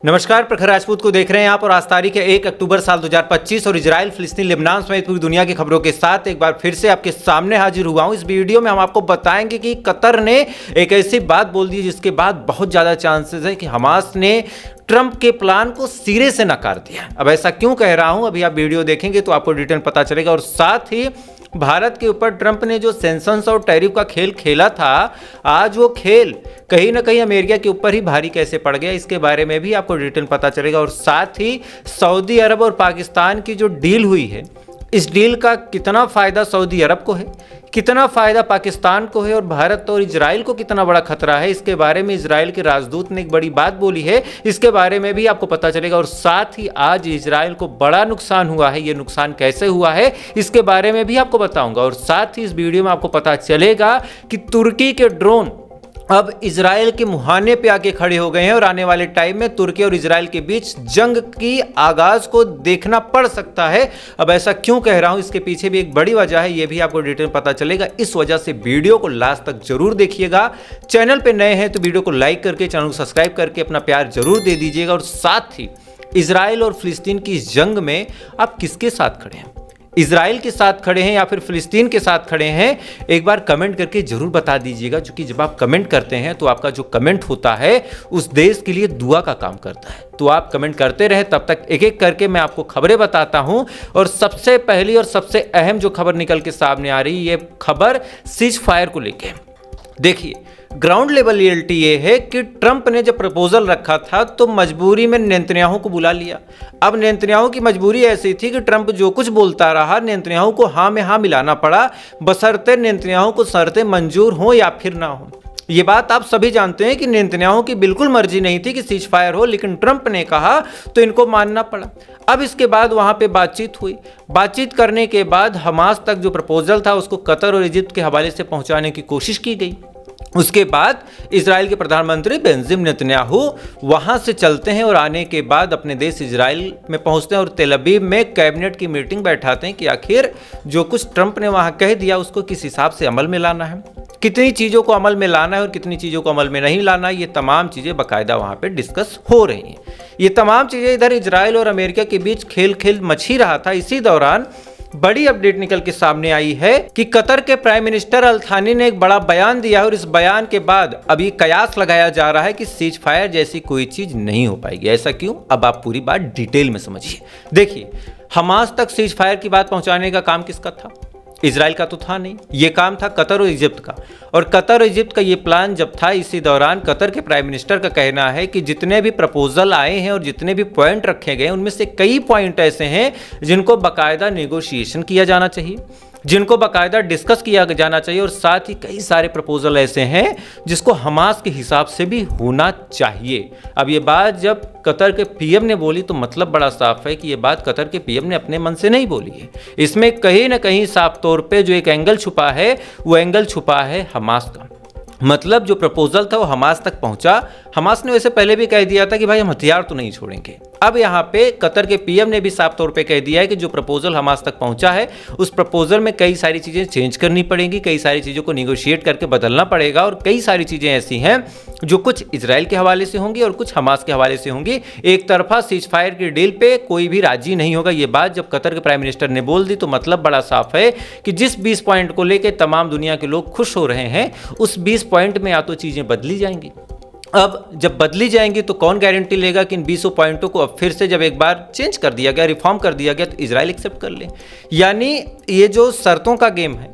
नमस्कार, प्रखर राजपूत को देख रहे हैं आप और आज तारीख है 1 अक्टूबर साल 2025 और इजराइल, फिलिस्तीन, लेबनान समेत पूरी दुनिया की खबरों के साथ एक बार फिर से आपके सामने हाजिर हुआ हूं। इस वीडियो में हम आपको बताएंगे कि कतर ने एक ऐसी बात बोल दी जिसके बाद बहुत ज़्यादा चांसेस है कि हमास ने ट्रंप के प्लान को सिरे से नकार दिया। अब ऐसा क्यों कह रहा हूं, अभी आप वीडियो देखेंगे तो आपको डिटेल पता चलेगा। और साथ ही भारत के ऊपर ट्रंप ने जो सैंक्शंस और टैरिफ का खेल खेला था, आज वो खेल कहीं ना कहीं अमेरिका के ऊपर ही भारी कैसे पड़ गया, इसके बारे में भी आपको डिटेल पता चलेगा। और साथ ही सऊदी अरब और पाकिस्तान की जो डील हुई है, इस डील का कितना फ़ायदा सऊदी अरब को है, कितना फ़ायदा पाकिस्तान को है और भारत और इजराइल को कितना बड़ा खतरा है, इसके बारे में इजराइल के राजदूत ने एक बड़ी बात बोली है, इसके बारे में भी आपको पता चलेगा। और साथ ही आज इजराइल को बड़ा नुकसान हुआ है, ये नुकसान कैसे हुआ है इसके बारे में भी आपको बताऊंगा। और साथ ही इस वीडियो में आपको पता चलेगा कि तुर्की के ड्रोन अब इजराइल के मुहाने पे आके खड़े हो गए हैं और आने वाले टाइम में तुर्की और इजराइल के बीच जंग की आगाज को देखना पड़ सकता है। अब ऐसा क्यों कह रहा हूं, इसके पीछे भी एक बड़ी वजह है, ये भी आपको डिटेल पता चलेगा। इस वजह से वीडियो को लास्ट तक जरूर देखिएगा। चैनल पे नए हैं तो वीडियो को लाइक करके, चैनल को सब्सक्राइब करके अपना प्यार जरूर दे दीजिएगा। और साथ ही इजराइल और फिलिस्तीन की इस जंग में आप किसके साथ खड़े हैं, इजराइल के साथ खड़े हैं या फिर फिलिस्तीन के साथ खड़े हैं, एक बार कमेंट करके जरूर बता दीजिएगा। क्योंकि जब आप कमेंट करते हैं तो आपका जो कमेंट होता है उस देश के लिए दुआ का काम करता है। तो आप कमेंट करते रहे, तब तक एक एक करके मैं आपको खबरें बताता हूं। और सबसे पहली और सबसे अहम जो खबर निकल के सामने आ रही है, ये खबर सीज फायर को लेके। देखिए, ग्राउंड लेवल रियलिटी ये है कि ट्रंप ने जब प्रपोजल रखा था तो मजबूरी में नेतन्याहू को बुला लिया। अब नेतन्याहू की मजबूरी ऐसी थी कि ट्रंप जो कुछ बोलता रहा, नेतन्याहू को हाँ में हाँ मिलाना पड़ा, बशर्ते नेतन्याहू को शर्तें मंजूर हो या फिर ना हो। ये बात आप सभी जानते हैं कि नेतन्याहू की बिल्कुल मर्जी नहीं थी कि सीज फायर हो, लेकिन ट्रंप ने कहा तो इनको मानना पड़ा। अब इसके बाद वहां पे बातचीत हुई। बातचीत करने के बाद हमास तक जो प्रपोजल था उसको कतर और इजिप्ट के हवाले से पहुंचाने की कोशिश की गई। उसके बाद इजराइल के प्रधानमंत्री बेंजामिन नेतन्याहू वहां से चलते हैं और आने के बाद अपने देश इजराइल में पहुंचते हैं और तेल अवीव में कैबिनेट की मीटिंग बैठाते हैं कि आखिर जो कुछ ट्रंप ने वहां कह दिया उसको किस हिसाब से अमल में लाना है, कितनी चीज़ों को अमल में लाना है और कितनी चीज़ों को अमल में नहीं लाना है। ये तमाम चीज़ें बाकायदा वहाँ पे डिस्कस हो रही हैं। ये तमाम चीज़ें इधर इजराइल और अमेरिका के बीच खेल मच ही रहा था। इसी दौरान बड़ी अपडेट निकल के सामने आई है कि कतर के प्राइम मिनिस्टर अल थानी ने एक बड़ा बयान दिया और इस बयान के बाद अभी कयास लगाया जा रहा है कि सीज फायर जैसी कोई चीज नहीं हो पाएगी। ऐसा क्यों, अब आप पूरी बात डिटेल में समझिए। देखिए, हमास तक सीज फायर की बात पहुंचाने का काम किसका था, इजराइल का तो था नहीं, ये काम था कतर और इजिप्ट का। और कतर और इजिप्ट का ये प्लान जब था, इसी दौरान कतर के प्राइम मिनिस्टर का कहना है कि जितने भी प्रपोजल आए हैं और जितने भी पॉइंट रखे गए उनमें से कई पॉइंट ऐसे हैं जिनको बाकायदा नेगोशिएशन किया जाना चाहिए, जिनको बाकायदा डिस्कस किया जाना चाहिए। और साथ ही कई सारे प्रपोजल ऐसे हैं जिसको हमास के हिसाब से भी होना चाहिए। अब ये बात जब कतर के पीएम ने बोली तो मतलब बड़ा साफ है कि ये बात कतर के पीएम ने अपने मन से नहीं बोली है। इसमें कहीं ना कहीं साफ तौर पे जो एक एंगल छुपा है वो एंगल छुपा है हमास का। मतलब जो प्रपोजल था वो हमास तक पहुंचा। हमास ने वैसे पहले भी कह दिया था कि भाई हम हथियार तो नहीं छोड़ेंगे। अब यहाँ पे कतर के पीएम ने भी साफ तौर पे कह दिया है कि जो प्रपोजल हमास तक पहुंचा है उस प्रपोजल में कई सारी चीज़ें चेंज करनी पड़ेंगी, कई सारी चीज़ों को निगोशिएट करके बदलना पड़ेगा। और कई सारी चीज़ें ऐसी हैं जो कुछ इजराइल के हवाले से होंगी और कुछ हमास के हवाले से होंगी। एक तरफा सीज फायर की डील पे कोई भी राजी नहीं होगा। ये बात जब कतर के प्राइम मिनिस्टर ने बोल दी तो मतलब बड़ा साफ है कि जिस 20 पॉइंट को लेकर तमाम दुनिया के लोग खुश हो रहे हैं, उस 20 पॉइंट में या तो चीज़ें बदली जाएंगी। अब जब बदली जाएंगी तो कौन गारंटी लेगा कि इन 20 पॉइंटों को अब फिर से जब एक बार चेंज कर दिया गया, रिफॉर्म कर दिया गया, तो इजराइल एक्सेप्ट कर ले। यानी ये जो शर्तों का गेम है,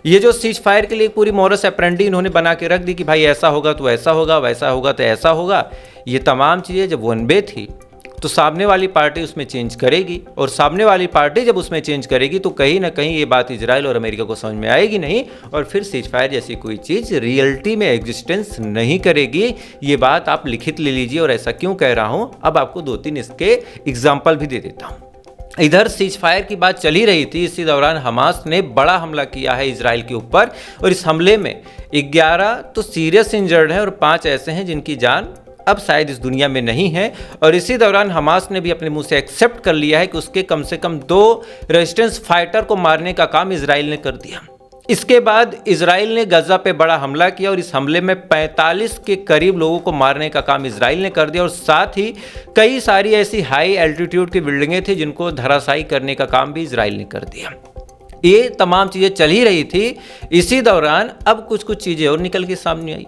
ये जो सीज फायर के लिए पूरी मोरस ऑपरेंडी इन्होंने बना के रख दी कि भाई ऐसा होगा तो ऐसा होगा, वैसा होगा तो ऐसा होगा, ये तमाम चीज़ें जब वन वे थी तो सामने वाली पार्टी उसमें चेंज करेगी। और सामने वाली पार्टी जब उसमें चेंज करेगी तो कहीं ना कहीं ये बात इजराइल और अमेरिका को समझ में आएगी नहीं, और फिर सीज फायर जैसी कोई चीज़ रियलिटी में एग्जिस्टेंस नहीं करेगी। ये बात आप लिखित ले लीजिए। और ऐसा क्यों कह रहा हूँ, अब आपको 2-3 इसके एग्जाम्पल भी दे देता हूँ। इधर सीज फायर की बात चली रही थी, इसी दौरान हमास ने बड़ा हमला किया है इजराइल के ऊपर। और इस हमले में 11 तो सीरियस इंजर्ड हैं और 5 ऐसे हैं जिनकी जान अब शायद इस दुनिया में नहीं है। और इसी दौरान हमास ने भी अपने मुंह से एक्सेप्ट कर लिया है कि उसके कम से कम 2 रेजिस्टेंस फाइटर को मारने का काम इजराइल ने कर दिया। इसके बाद इजराइल ने गजा पे बड़ा हमला किया और इस हमले में 45 के करीब लोगों को मारने का काम इजराइल ने कर दिया और साथ ही कई सारी ऐसी हाई एल्टीट्यूड की बिल्डिंगें थी जिनको धराशायी करने का काम भी इजराइल ने कर दिया। ये तमाम चीज़ें चल ही रही थी। इसी दौरान अब कुछ चीज़ें और निकल के सामने आई।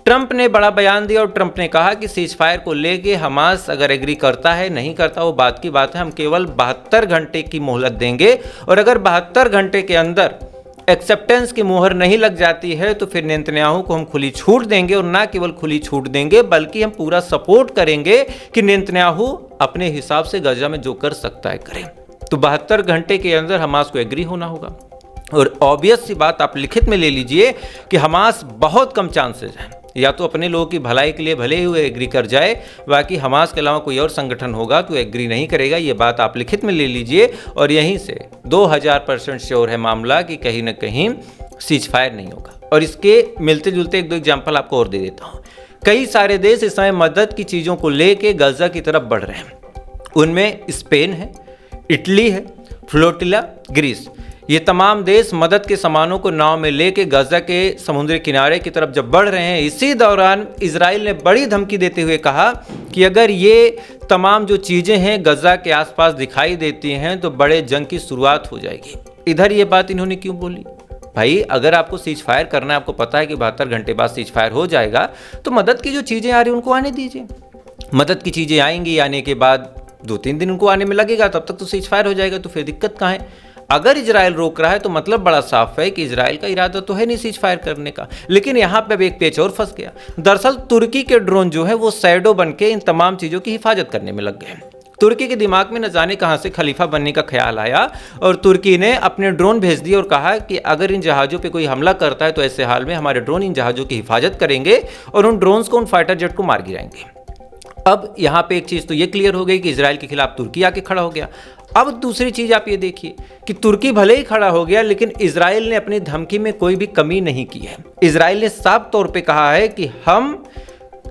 ट्रंप ने बड़ा बयान दिया और ट्रंप ने कहा कि सीज फायर को लेके हमास अगर एग्री करता है नहीं करता वो बात की बात है, हम केवल 72 घंटे की मोहलत देंगे और अगर 72 घंटे के अंदर एक्सेप्टेंस की मुहर नहीं लग जाती है तो फिर नेतन्याहू को हम खुली छूट देंगे और ना केवल खुली छूट देंगे बल्कि हम पूरा सपोर्ट करेंगे कि नेतन्याहू अपने हिसाब से गजा में जो कर सकता है करें। तो 72 घंटे के अंदर हमास को एग्री होना होगा और ऑब्वियस सी बात आप लिखित में ले लीजिए कि हमास बहुत कम चांसेस हैं, या तो अपने लोगों की भलाई के लिए भले ही वो एग्री कर जाए, बाकी हमास के अलावा कोई और संगठन होगा तो एग्री नहीं करेगा। ये बात आप लिखित में ले लीजिए और यहीं से 2000% श्योर है मामला कि कहीं ना कहीं सीज फायर नहीं होगा। और इसके मिलते जुलते एक दो एग्जाम्पल आपको और दे देता हूँ। कई सारे देश इस समय मदद की चीज़ों को लेके गजा की तरफ बढ़ रहे हैं। उनमें स्पेन है, इटली है, फ्लोटिला, ग्रीस, ये तमाम देश मदद के सामानों को नाव में लेके गजा के समुद्री किनारे की तरफ जब बढ़ रहे हैं, इसी दौरान इजराइल ने बड़ी धमकी देते हुए कहा कि अगर ये तमाम जो चीज़ें हैं गजा के आसपास दिखाई देती हैं तो बड़े जंग की शुरुआत हो जाएगी। इधर ये बात इन्होंने क्यों बोली? भाई अगर आपको सीज फायर करना है, आपको पता है कि 72 घंटे बाद सीज फायर हो जाएगा, तो मदद की जो चीज़ें आ रही हैं उनको आने दीजिए। मदद की चीज़ें आएंगी, आने के बाद 2-3 दिन उनको आने में लगेगा, तब तक तो सीज फायर हो जाएगा, तो फिर दिक्कत कहाँ है? अगर इजराइल रोक रहा है तो मतलब बड़ा साफ है कि इजराइल का इरादा तो है नहीं सीज फायर करने का। लेकिन यहाँ पे अब एक पेच और फंस गया। दरअसल तुर्की के ड्रोन जो है वो शैडो बन के इन तमाम चीज़ों की हिफाजत करने में लग गए। तुर्की के दिमाग में न जाने कहाँ से खलीफा बनने का ख्याल आया और तुर्की ने अपने ड्रोन भेज दिए और कहा कि अगर इन जहाज़ों पे कोई हमला करता है तो ऐसे हाल में हमारे ड्रोन इन जहाज़ों की हिफाजत करेंगे और उन ड्रोन्स को, उन फाइटर जेट को मार गिराएंगे। अब यहाँ पे एक चीज़ तो ये क्लियर हो गई कि इजराइल के खिलाफ तुर्की आके खड़ा हो गया। अब दूसरी चीज़ आप ये देखिए कि तुर्की भले ही खड़ा हो गया लेकिन इजराइल ने अपनी धमकी में कोई भी कमी नहीं की है। इजराइल ने साफ तौर पे कहा है कि हम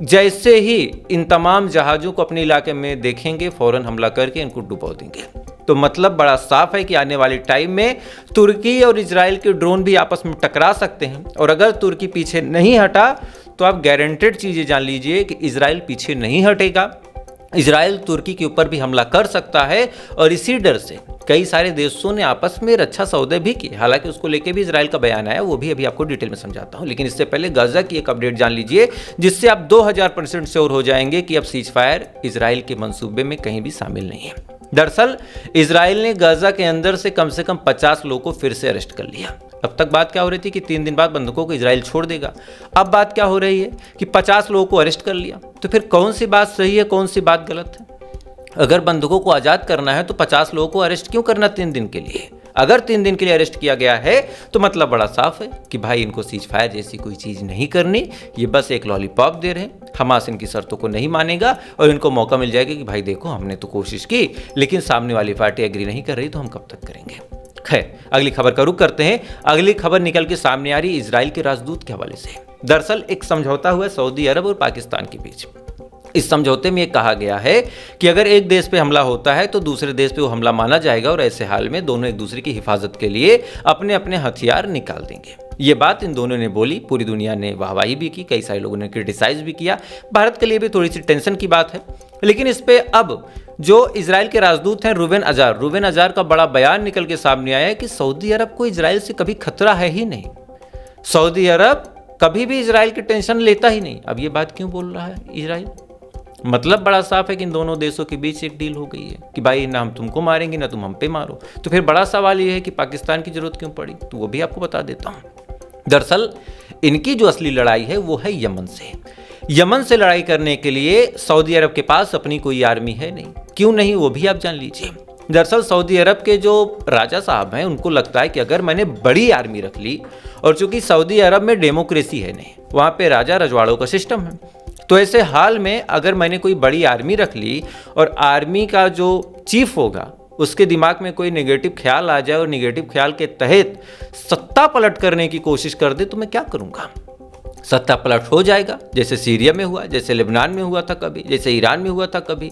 जैसे ही इन तमाम जहाज़ों को अपने इलाके में देखेंगे फौरन हमला करके इनको डुबो देंगे। तो मतलब बड़ा साफ है कि आने वाले टाइम में तुर्की और इजराइल के ड्रोन भी आपस में टकरा सकते हैं और अगर तुर्की पीछे नहीं हटा तो आप गारंटेड चीज़ें जान लीजिए कि इजराइल पीछे नहीं हटेगा। इजराइल तुर्की के ऊपर भी हमला कर सकता है और इसी डर से कई सारे देशों ने आपस में रक्षा सौदे भी किए। हालांकि उसको लेके भी इजराइल का बयान आया, वो भी अभी आपको डिटेल में समझाता हूं। लेकिन इससे पहले गजा की एक अपडेट जान लीजिए जिससे आप 2000% श्योर हो जाएंगे कि अब सीज फायर इजराइल के मंसूबे में कहीं भी शामिल नहीं है। दरअसल इजराइल ने गजा के अंदर से कम 50 लोगों को फिर से अरेस्ट कर लिया। अब तक बात क्या हो रही थी कि 3 दिन बाद बंधकों को इजराइल छोड़ देगा। अब बात क्या हो रही है कि 50 लोगों को अरेस्ट कर लिया। तो फिर कौन सी बात सही है, कौन सी बात गलत है? अगर बंधकों को आज़ाद करना है तो 50 लोगों को अरेस्ट क्यों करना 3 दिन के लिए? अगर 3 दिन के लिए अरेस्ट किया गया है तो मतलब बड़ा साफ है कि भाई इनको सीज फायर जैसी कोई चीज़ नहीं करनी, ये बस एक लॉलीपॉप दे रहे हैं। हमास इनकी शर्तों को नहीं मानेगा और इनको मौका मिल जाएगा कि भाई देखो हमने तो कोशिश की लेकिन सामने वाली पार्टी एग्री नहीं कर रही तो हम कब तक करेंगे। खैर अगली खबर का रुख करते हैं। अगली खबर निकल के सामने आ रही इजराइल के राजदूत के हवाले से। दरअसल एक समझौता हुआ सऊदी अरब और पाकिस्तान के बीच। इस समझौते में कहा गया है कि अगर एक देश पे हमला होता है तो दूसरे देश पे वो हमला माना जाएगा और ऐसे हाल में दोनों एक दूसरे की हिफाजत के लिए अपने अपने हथियार निकाल देंगे। ये बात इन दोनों ने बोली, पूरी दुनिया ने वाहवाही भी की, कई सारे लोगों ने क्रिटिसाइज भी किया। भारत के लिए भी थोड़ी सी टेंशन की बात है। लेकिन इस पे अब जो इजराइल के राजदूत हैं रूवेन अजार का बड़ा बयान निकल के सामने आया है कि सऊदी अरब को इजराइल से कभी खतरा है ही नहीं। सऊदी अरब कभी भी इजराइल की टेंशन लेता ही नहीं। अब ये बात क्यों बोल रहा है इजराइल? मतलब बड़ा साफ है कि इन दोनों देशों के बीच एक डील हो गई है कि भाई ना हम तुमको मारेंगे ना तुम हम पे मारो। तो फिर बड़ा सवाल ये है कि पाकिस्तान की जरूरत क्यों पड़ी, तो वो भी आपको बता देता हूँ। दरअसल इनकी जो असली लड़ाई है वो है यमन से। यमन से लड़ाई करने के लिए सऊदी अरब के पास अपनी कोई आर्मी है नहीं। क्यों नहीं वो भी आप जान लीजिए। दरअसल सऊदी अरब के जो राजा साहब हैं उनको लगता है कि अगर मैंने बड़ी आर्मी रख ली, और चूंकि सऊदी अरब में डेमोक्रेसी है नहीं, वहाँ पे राजा रजवाड़ों का सिस्टम है, तो ऐसे हाल में अगर मैंने कोई बड़ी आर्मी रख ली और आर्मी का जो चीफ होगा उसके दिमाग में कोई नेगेटिव ख्याल आ जाए और नेगेटिव ख्याल के तहत सत्ता पलट करने की कोशिश कर दे तो मैं क्या करूँगा? सत्ता पलट हो जाएगा, जैसे सीरिया में हुआ, जैसे लेबनान में हुआ था कभी, जैसे ईरान में हुआ था कभी।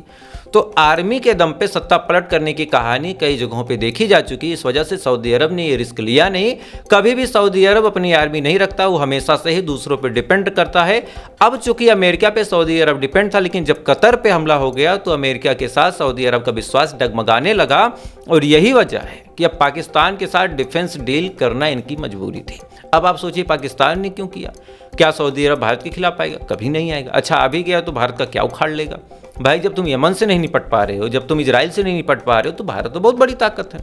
तो आर्मी के दम पे सत्ता पलट करने की कहानी कई जगहों पे देखी जा चुकी। इस वजह से सऊदी अरब ने ये रिस्क लिया नहीं। कभी भी सऊदी अरब अपनी आर्मी नहीं रखता, वो हमेशा से ही दूसरों पे डिपेंड करता है। अब चूंकि अमेरिका पे सऊदी अरब डिपेंड था, लेकिन जब कतर पे हमला हो गया तो अमेरिका के साथ सऊदी अरब का विश्वास डगमगाने लगा। और यही वजह है कि अब पाकिस्तान के साथ डिफेंस डील करना इनकी मजबूरी थी। अब आप सोचिए पाकिस्तान ने क्यों किया? क्या सऊदी अरब भारत के खिलाफ आएगा? कभी नहीं आएगा। अच्छा अभी गया तो भारत का क्या उखाड़ लेगा? भाई जब तुम यमन से नहीं निपट पा रहे हो, जब तुम इजराइल से नहीं निपट पा रहे हो, तो भारत तो बहुत बड़ी ताकत है।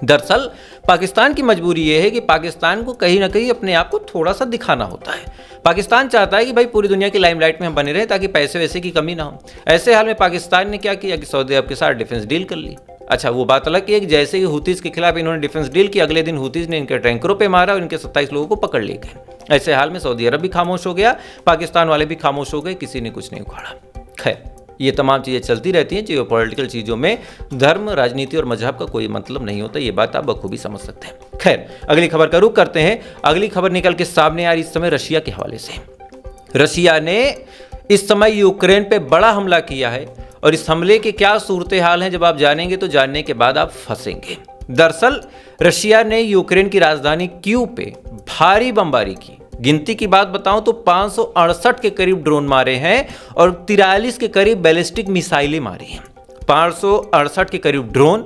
दरअसल पाकिस्तान की मजबूरी यह है कि पाकिस्तान को कहीं ना कहीं अपने आप को थोड़ा सा दिखाना होता है। पाकिस्तान चाहता है कि भाई पूरी दुनिया की लाइमलाइट में हम बने रहे ताकि पैसे वैसे की कमी ना हो। ऐसे हाल में पाकिस्तान ने क्या किया कि सऊदी अरब के साथ डिफेंस डील कर ली। अच्छा वो बात अलग है कि जैसे ही हुतीज के खिलाफ इन्होंने डिफेंस डील की, अगले दिन हुतीज ने इनके टैंकरों पे मारा और इनके 27 लोगों को पकड़ ले गए। ऐसे हाल में सऊदी अरब भी खामोश हो गया, पाकिस्तान वाले भी खामोश हो गए, किसी ने कुछ नहीं उखाड़ा। खैर ये तमाम चीज़ें चलती रहती हैं। जियोपॉलिटिकल चीज़ों में धर्म, राजनीति और मजहब का कोई मतलब नहीं होता, ये बात आप बखूबी समझ सकते हैं। खैर अगली खबर का रुख करते हैं। अगली खबर निकल के सामने आ रही इस समय रशिया के हवाले से। रशिया ने इस समय यूक्रेन पे बड़ा हमला किया है और इस हमले के क्या सूरत हाल हैं जब आप जानेंगे तो जानने के बाद आप फंसेंगे। दरअसल रशिया ने यूक्रेन की राजधानी कीव पे भारी बमबारी की। गिनती की बात बताऊं तो 568 के करीब ड्रोन मारे हैं और 43 के करीब बैलिस्टिक मिसाइलें मारी हैं। 568 के करीब ड्रोन,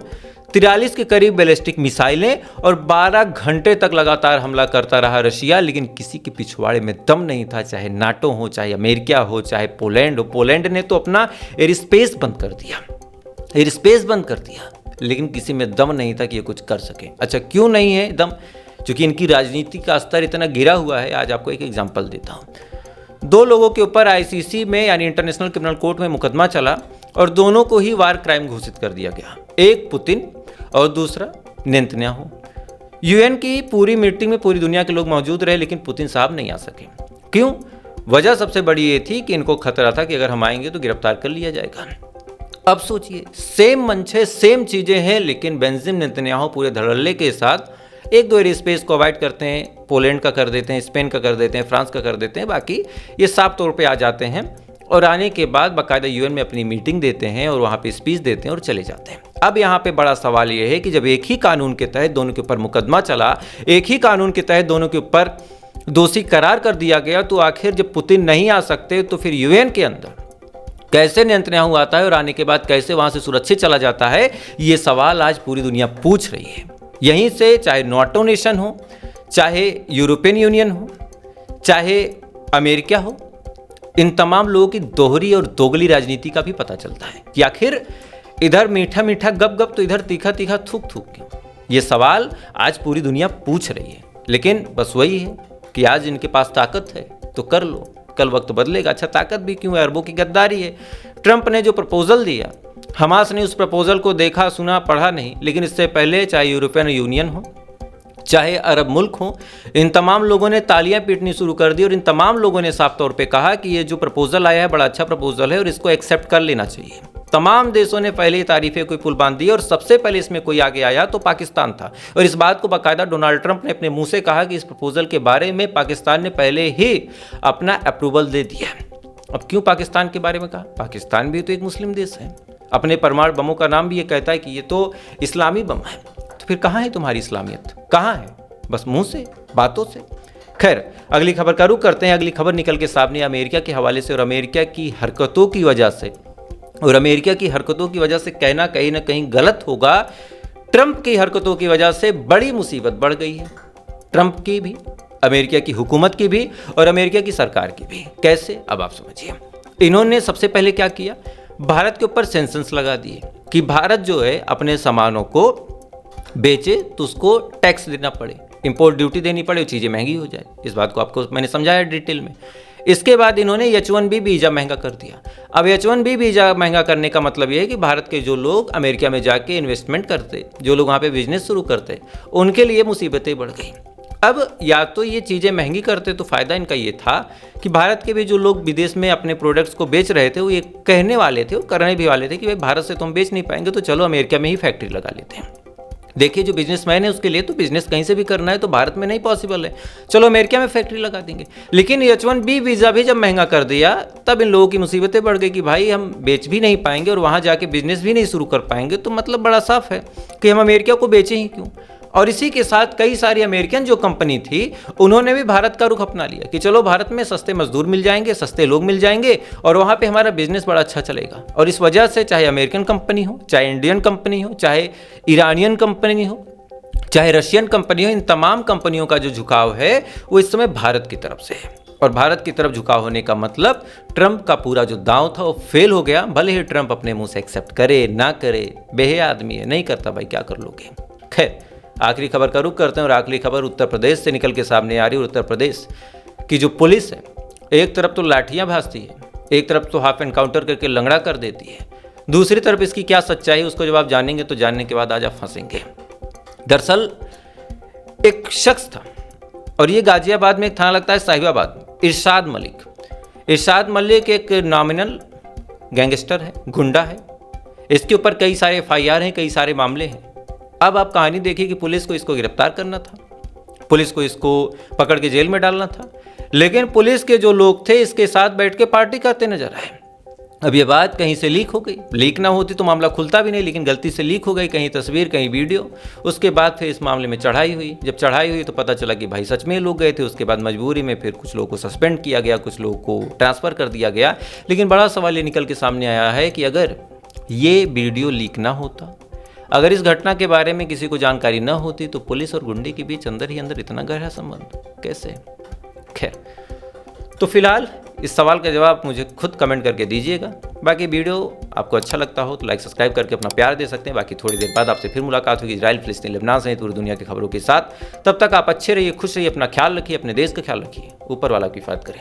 43 के करीब बैलिस्टिक मिसाइलें और 12 घंटे तक लगातार हमला करता रहा रशिया, लेकिन किसी के पिछवाड़े में दम नहीं था, चाहे नाटो हो, चाहे अमेरिका हो, चाहे पोलैंड हो। पोलैंड ने तो अपना एयर स्पेस बंद कर दिया, लेकिन किसी में दम नहीं था कि ये कुछ कर सके। अच्छा क्यों नहीं है दम? क्योंकि इनकी राजनीति का स्तर इतना गिरा हुआ है। आज आपको एक एग्जाम्पल देता हूँ। 2 लोगों के ऊपर आईसीसी में यानी इंटरनेशनल क्रिमिनल कोर्ट में मुकदमा चला और दोनों को ही वार क्राइम घोषित कर दिया गया। एक पुतिन और दूसरा नेतन्याहू। यूएन की पूरी मीटिंग में पूरी दुनिया के लोग मौजूद रहे, लेकिन पुतिन साहब नहीं आ सके। क्यों? वजह सबसे बड़ी ये थी कि इनको खतरा था कि अगर हम आएंगे तो गिरफ्तार कर लिया जाएगा। अब सोचिए सेम मंच है, सेम चीजें हैं, लेकिन बेंजामिन नेतन्याहू पूरे धड़ल्ले के साथ 1-2 एयर स्पेस को अवॉइड करते हैं। पोलैंड का कर देते हैं, स्पेन का कर देते हैं, फ्रांस का कर देते हैं, बाकी ये साफ तौर पे आ जाते हैं और आने के बाद बाकायदा यूएन में अपनी मीटिंग देते हैं और वहाँ पे स्पीच देते हैं और चले जाते हैं। अब यहाँ पे बड़ा सवाल ये है कि जब एक ही कानून के तहत दोनों के ऊपर मुकदमा चला, एक ही कानून के तहत दोनों के ऊपर दोषी करार कर दिया गया, तो आखिर जब पुतिन नहीं आ सकते तो फिर यूएन के अंदर कैसे नेतन्याहू आता है और आने के बाद कैसे वहाँ से सुरक्षित चला जाता है? ये सवाल आज पूरी दुनिया पूछ रही है। यहीं से चाहे नाटो नेशन हो, चाहे यूरोपियन यूनियन हो, चाहे अमेरिका हो, इन तमाम लोगों की दोहरी और दोगली राजनीति का भी पता चलता है कि आखिर इधर मीठा मीठा गप गप तो इधर तीखा तीखा थूक थूक क्यों? ये सवाल आज पूरी दुनिया पूछ रही है। लेकिन बस वही है कि आज इनके पास ताकत है तो कर लो, कल वक्त बदलेगा। अच्छा ताकत भी क्यों है? अरबों की गद्दारी है। ट्रंप ने जो प्रपोजल दिया, हमास ने उस प्रपोजल को देखा, सुना, पढ़ा नहीं, लेकिन इससे पहले चाहे यूरोपियन यूनियन हो, चाहे अरब मुल्क हो, इन तमाम लोगों ने तालियां पीटनी शुरू कर दी और इन तमाम लोगों ने साफ तौर पे कहा कि ये जो प्रपोजल आया है बड़ा अच्छा प्रपोजल है और इसको एक्सेप्ट कर लेना चाहिए। तमाम देशों ने पहले ही तारीफें कोई पुल बांध दी और सबसे पहले इसमें कोई आगे आया तो पाकिस्तान था और इस बात को बाकायदा डोनाल्ड ट्रंप ने अपने मुंह से कहा कि इस प्रपोजल के बारे में पाकिस्तान ने पहले ही अपना अप्रूवल दे दिया। अब क्यों पाकिस्तान के बारे में कहा? पाकिस्तान भी तो एक मुस्लिम देश है, अपने परमाणु बमों का नाम भी ये कहता है कि ये तो इस्लामी बम है। तो फिर कहाँ है तुम्हारी इस्लामियत? कहाँ है? बस मुंह से, बातों से। खैर अगली खबर का रुख करते हैं। अगली खबर निकल के सामने अमेरिका के हवाले से और अमेरिका की हरकतों की वजह से कहना कहीं ना कहीं गलत होगा। ट्रंप की हरकतों की वजह से बड़ी मुसीबत बढ़ गई है, ट्रंप की भी, अमेरिका की हुकूमत की भी और अमेरिका की सरकार की भी। कैसे? अब आप समझिए। इन्होंने सबसे पहले क्या किया? भारत के ऊपर सेंसस लगा दिए कि भारत जो है अपने सामानों को बेचे तो उसको टैक्स देना पड़े, इंपोर्ट ड्यूटी देनी पड़े, चीज़ें महंगी हो जाए। इस बात को आपको मैंने समझाया डिटेल में। इसके बाद इन्होंने H1B वीज़ा महंगा कर दिया। अब H1B वीज़ा महंगा करने का मतलब ये है कि भारत के जो लोग अमेरिका में जाके इन्वेस्टमेंट करते, जो लोग वहाँ पे बिजनेस शुरू करते, उनके लिए मुसीबतें बढ़ गई। अब या तो ये चीज़ें महंगी करते तो फ़ायदा इनका ये था कि भारत के भी जो लोग विदेश में अपने प्रोडक्ट्स को बेच रहे थे वो ये कहने वाले थे, वो करने भी वाले थे कि भाई भारत से तो हम बेच नहीं पाएंगे तो चलो अमेरिका में ही फैक्ट्री लगा लेते हैं। देखिए जो बिजनेसमैन है उसके लिए तो बिजनेस कहीं से भी करना है तो भारत में नहीं पॉसिबल है, चलो अमेरिका में फैक्ट्री लगा देंगे। लेकिन H1B वीज़ा भी जब महंगा कर दिया तब इन लोगों की मुसीबतें बढ़ गई कि भाई हम बेच भी नहीं पाएंगे और वहाँ जाके बिजनेस भी नहीं शुरू कर पाएंगे। तो मतलब बड़ा साफ है कि हम अमेरिका को बेचें ही क्यों। और इसी के साथ कई सारी अमेरिकन जो कंपनी थी उन्होंने भी भारत का रुख अपना लिया कि चलो भारत में सस्ते मजदूर मिल जाएंगे, सस्ते लोग मिल जाएंगे और वहाँ पे हमारा बिजनेस बड़ा अच्छा चलेगा। और इस वजह से चाहे अमेरिकन कंपनी हो, चाहे इंडियन कंपनी हो, चाहे ईरानियन कंपनी हो, चाहे रशियन कंपनी हो, इन तमाम कंपनियों का जो झुकाव है वो इस समय भारत की तरफ से है। और भारत की तरफ झुकाव होने का मतलब ट्रंप का पूरा जो दांव था वो फेल हो गया। भले ही ट्रंप अपने मुंह से एक्सेप्ट करे ना करे, बेहे आदमी है, नहीं करता भाई क्या कर लोगे। खैर आखिरी खबर का रुख करते हैं और आखिरी खबर उत्तर प्रदेश से निकल के सामने आ रही है। उत्तर प्रदेश की जो पुलिस है एक तरफ तो लाठियां भाजती है, एक तरफ तो हाफ एनकाउंटर करके लंगड़ा कर देती है, दूसरी तरफ इसकी क्या सच्चाई है उसको जब आप जानेंगे तो जानने के बाद आज आप फंसेंगे। दरअसल एक शख्स था और ये गाजियाबाद में एक थाना लगता है साहिबाबाद, इरशाद मलिक एक नॉमिनल गैंगस्टर है, गुंडा है। इसके ऊपर कई सारे FIR हैं, कई सारे मामले हैं। अब आप कहानी देखिए कि पुलिस को इसको गिरफ्तार करना था, पुलिस को इसको पकड़ के जेल में डालना था, लेकिन पुलिस के जो लोग थे इसके साथ बैठ के पार्टी करते नजर आए। अब ये बात कहीं से लीक हो गई, लीक ना होती तो मामला खुलता भी नहीं, लेकिन गलती से लीक हो गई, कहीं तस्वीर कहीं वीडियो। उसके बाद फिर इस मामले में चढ़ाई हुई। जब चढ़ाई हुई तो पता चला कि भाई सच में लोग गए थे। उसके बाद मजबूरी में फिर कुछ लोगों को सस्पेंड किया गया, कुछ लोगों को ट्रांसफ़र कर दिया गया। लेकिन बड़ा सवाल ये निकल के सामने आया है कि अगर ये वीडियो लीक ना होता, अगर इस घटना के बारे में किसी को जानकारी न होती तो पुलिस और गुंडे के बीच अंदर ही अंदर इतना गहरा संबंध कैसे। खैर तो फिलहाल इस सवाल का जवाब मुझे खुद कमेंट करके दीजिएगा। बाकी वीडियो आपको अच्छा लगता हो तो लाइक सब्सक्राइब करके अपना प्यार दे सकते हैं। बाकी थोड़ी देर बाद आपसे फिर मुलाकात होगी इजराइल, फिलिस्तीन, लेबनान सहित पूरी दुनिया की खबरों के साथ। तब तक आप अच्छे रहिए, खुश रहिए, अपना ख्याल रखिए, अपने देश का ख्याल रखिए। ऊपर वाला की हिफाजत करें।